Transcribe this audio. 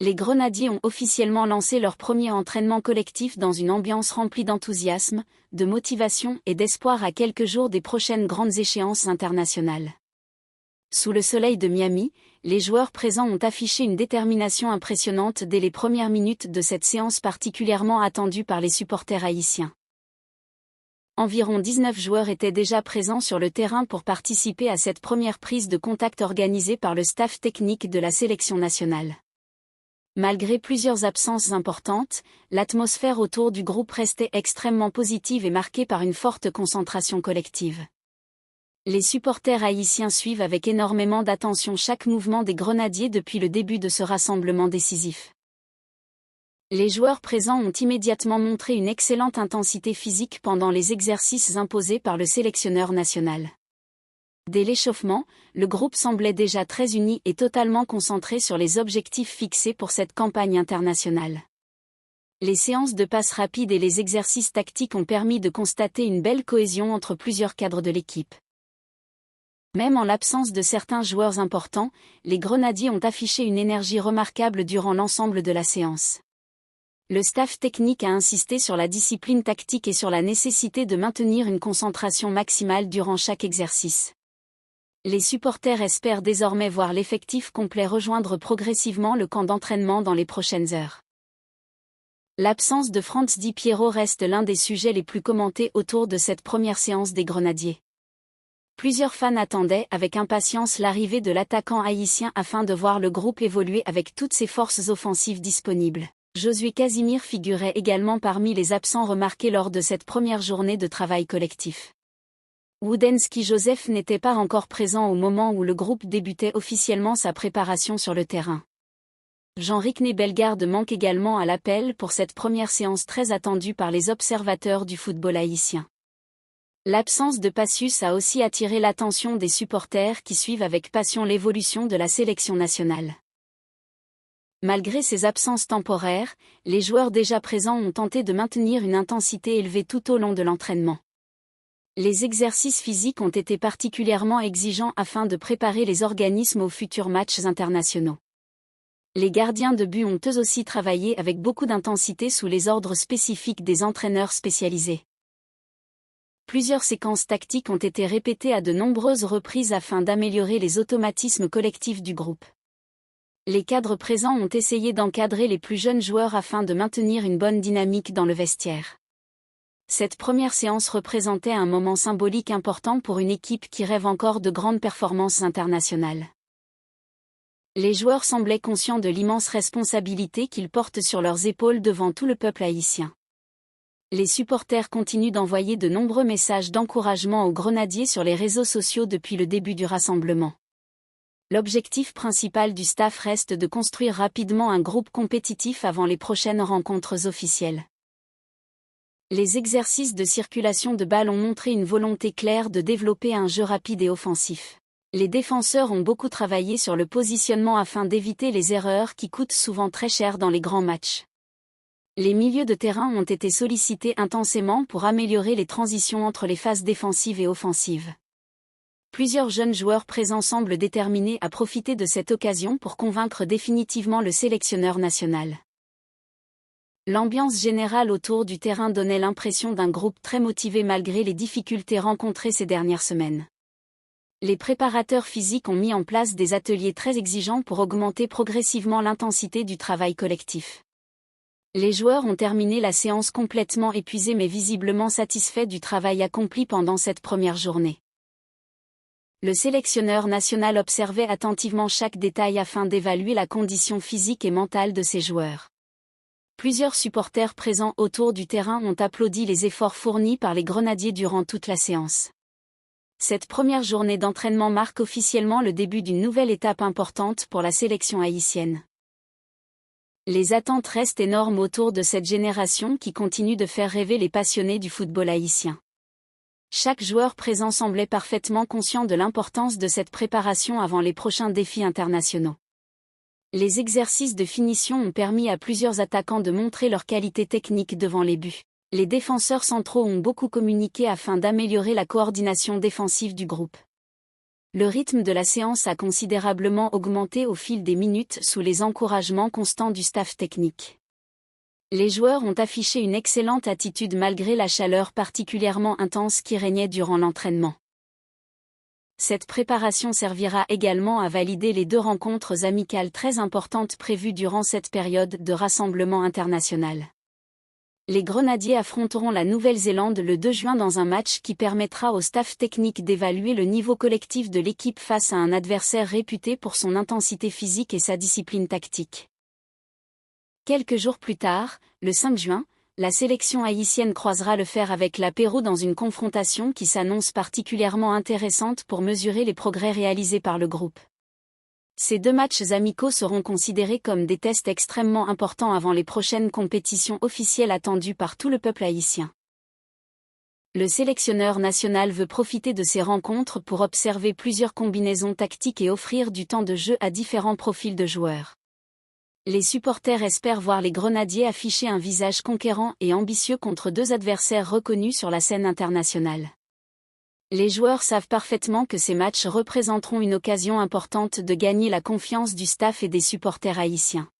Les Grenadiers ont officiellement lancé leur premier entraînement collectif dans une ambiance remplie d'enthousiasme, de motivation et d'espoir à quelques jours des prochaines grandes échéances internationales. Sous le soleil de Miami, les joueurs présents ont affiché une détermination impressionnante dès les premières minutes de cette séance particulièrement attendue par les supporters haïtiens. Environ 19 joueurs étaient déjà présents sur le terrain pour participer à cette première prise de contact organisée par le staff technique de la sélection nationale. Malgré plusieurs absences importantes, l'atmosphère autour du groupe restait extrêmement positive et marquée par une forte concentration collective. Les supporters haïtiens suivent avec énormément d'attention chaque mouvement des Grenadiers depuis le début de ce rassemblement décisif. Les joueurs présents ont immédiatement montré une excellente intensité physique pendant les exercices imposés par le sélectionneur national. Dès l'échauffement, le groupe semblait déjà très uni et totalement concentré sur les objectifs fixés pour cette campagne internationale. Les séances de passes rapides et les exercices tactiques ont permis de constater une belle cohésion entre plusieurs cadres de l'équipe. Même en l'absence de certains joueurs importants, les Grenadiers ont affiché une énergie remarquable durant l'ensemble de la séance. Le staff technique a insisté sur la discipline tactique et sur la nécessité de maintenir une concentration maximale durant chaque exercice. Les supporters espèrent désormais voir l'effectif complet rejoindre progressivement le camp d'entraînement dans les prochaines heures. L'absence de Franz Di Piero reste l'un des sujets les plus commentés autour de cette première séance des Grenadiers. Plusieurs fans attendaient avec impatience l'arrivée de l'attaquant haïtien afin de voir le groupe évoluer avec toutes ses forces offensives disponibles. Josué Casimir figurait également parmi les absents remarqués lors de cette première journée de travail collectif. Woodensky Joseph n'était pas encore présent au moment où le groupe débutait officiellement sa préparation sur le terrain. Jean-Ricné Bellegarde manque également à l'appel pour cette première séance très attendue par les observateurs du football haïtien. L'absence de Pacius a aussi attiré l'attention des supporters qui suivent avec passion l'évolution de la sélection nationale. Malgré ces absences temporaires, les joueurs déjà présents ont tenté de maintenir une intensité élevée tout au long de l'entraînement. Les exercices physiques ont été particulièrement exigeants afin de préparer les organismes aux futurs matchs internationaux. Les gardiens de but ont eux aussi travaillé avec beaucoup d'intensité sous les ordres spécifiques des entraîneurs spécialisés. Plusieurs séquences tactiques ont été répétées à de nombreuses reprises afin d'améliorer les automatismes collectifs du groupe. Les cadres présents ont essayé d'encadrer les plus jeunes joueurs afin de maintenir une bonne dynamique dans le vestiaire. Cette première séance représentait un moment symbolique important pour une équipe qui rêve encore de grandes performances internationales. Les joueurs semblaient conscients de l'immense responsabilité qu'ils portent sur leurs épaules devant tout le peuple haïtien. Les supporters continuent d'envoyer de nombreux messages d'encouragement aux Grenadiers sur les réseaux sociaux depuis le début du rassemblement. L'objectif principal du staff reste de construire rapidement un groupe compétitif avant les prochaines rencontres officielles. Les exercices de circulation de balle ont montré une volonté claire de développer un jeu rapide et offensif. Les défenseurs ont beaucoup travaillé sur le positionnement afin d'éviter les erreurs qui coûtent souvent très cher dans les grands matchs. Les milieux de terrain ont été sollicités intensément pour améliorer les transitions entre les phases défensives et offensives. Plusieurs jeunes joueurs présents semblent déterminés à profiter de cette occasion pour convaincre définitivement le sélectionneur national. L'ambiance générale autour du terrain donnait l'impression d'un groupe très motivé malgré les difficultés rencontrées ces dernières semaines. Les préparateurs physiques ont mis en place des ateliers très exigeants pour augmenter progressivement l'intensité du travail collectif. Les joueurs ont terminé la séance complètement épuisés mais visiblement satisfaits du travail accompli pendant cette première journée. Le sélectionneur national observait attentivement chaque détail afin d'évaluer la condition physique et mentale de ses joueurs. Plusieurs supporters présents autour du terrain ont applaudi les efforts fournis par les Grenadiers durant toute la séance. Cette première journée d'entraînement marque officiellement le début d'une nouvelle étape importante pour la sélection haïtienne. Les attentes restent énormes autour de cette génération qui continue de faire rêver les passionnés du football haïtien. Chaque joueur présent semblait parfaitement conscient de l'importance de cette préparation avant les prochains défis internationaux. Les exercices de finition ont permis à plusieurs attaquants de montrer leur qualité technique devant les buts. Les défenseurs centraux ont beaucoup communiqué afin d'améliorer la coordination défensive du groupe. Le rythme de la séance a considérablement augmenté au fil des minutes sous les encouragements constants du staff technique. Les joueurs ont affiché une excellente attitude malgré la chaleur particulièrement intense qui régnait durant l'entraînement. Cette préparation servira également à valider les 2 rencontres amicales très importantes prévues durant cette période de rassemblement international. Les Grenadiers affronteront la Nouvelle-Zélande le 2 juin dans un match qui permettra au staff technique d'évaluer le niveau collectif de l'équipe face à un adversaire réputé pour son intensité physique et sa discipline tactique. Quelques jours plus tard, le 5 juin, la sélection haïtienne croisera le fer avec la Pérou dans une confrontation qui s'annonce particulièrement intéressante pour mesurer les progrès réalisés par le groupe. Ces 2 matchs amicaux seront considérés comme des tests extrêmement importants avant les prochaines compétitions officielles attendues par tout le peuple haïtien. Le sélectionneur national veut profiter de ces rencontres pour observer plusieurs combinaisons tactiques et offrir du temps de jeu à différents profils de joueurs. Les supporters espèrent voir les Grenadiers afficher un visage conquérant et ambitieux contre 2 adversaires reconnus sur la scène internationale. Les joueurs savent parfaitement que ces matchs représenteront une occasion importante de gagner la confiance du staff et des supporters haïtiens.